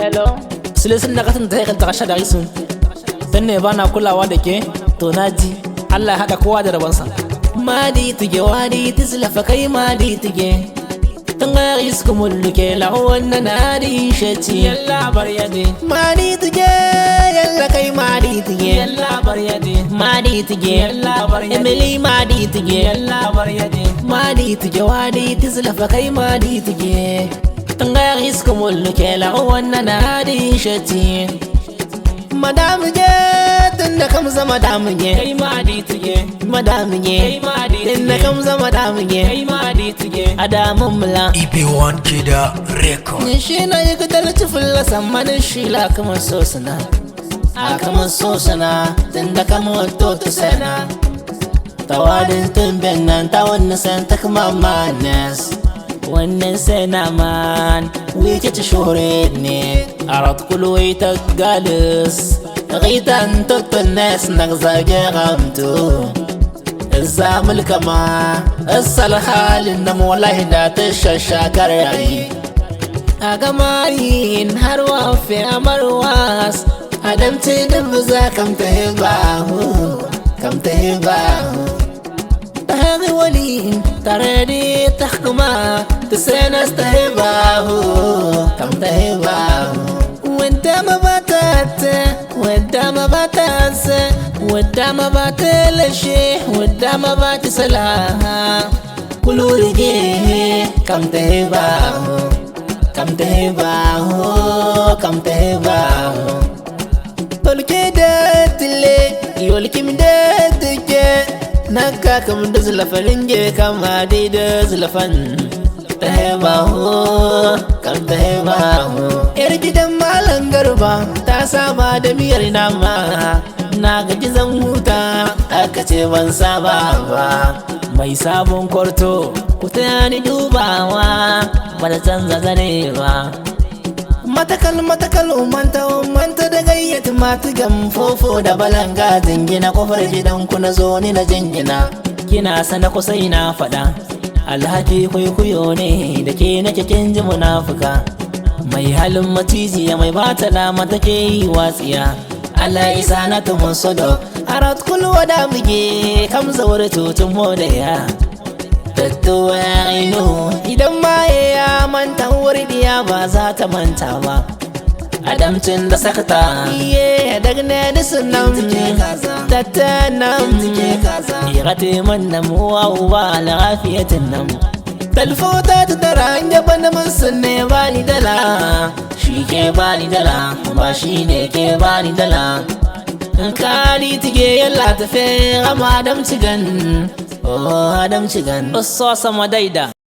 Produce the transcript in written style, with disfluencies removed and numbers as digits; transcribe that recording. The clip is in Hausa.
Hello. Silesin da katin ta ta kashe da risun. Dan ne bana kulawa da ke to naji. Allah ya hada kowa da rabansa. Madi tige wadi tislafa kai madi tige. Tangayis kumulke la wanna nadi shati yalla baryade. Madi tige yalla kai madi tige yalla baryade. Madi tige yalla baryade. Emily madi tige yalla baryade. Madi tige wadi tislafa kai madi tige. Tangayis kumulke la wanna nadi shati. Madam je tunda kam zama madam je kai madi tige madam je kai madi tunda kam zama madam je kai madi tige adamun mula EB1 Kida Record shi na yi gudar tufula samanin shi la kamar sosana a kamar sosana tunda kamar to sana tawadin tumben nan ta wannan san ta kuma manas wannan sai na man wike ta shore ne arat kulwai ta galis غيتان توت الناس نغزاقي غامتو الزامل كما الصالحة للنم والله دات الشاشاكر يعي أغمارين هروا في أمرواس هدمتي نبزا كم تهباهو كم تهباهو تهغي ولين تردي تحكما تسينس تهباهو كم تهباهو وانت ما باتت ودا ما باتنس ودا ما باتلشي ودا ما باتسلاها كل رجيه كم تهباه كم تهباه كم تهباه تلقي دتلي يولكي مدتك نكا كم دزلفنجي كم هادي دزلفن تهباه كم تهباه ارجي دم garba ta saba da miyar nama na gaji zan huta aka ce ban saba ba mai sabon kwarto ku tayani dubawa ba da canza zane ba matakal umanta da gayyata matugan fofo da balanga jingina kofar gidanku na zo ni na jingina kina sana kusa ina faɗa alhaki kwaikwayo ne da ke nake kin ji munafuka mai halin matijiya mai bata dama take yi watsiya Allah isa na tumun sodo arat kulwa da muge kam zawar tutun modaya tattuwa ainu idan ma ya manta wurdiya ba za ta manta ba adamcin da sakata iye dagne da sunan tattanam irate man namuwa uba lafiyatin nan talfota ta tara hanya bana musun ne bani dala shi ke bani dala ba shi ne ke bani dala in kari tige yalla tafe amma adam cigan oh adam cigan so sama daida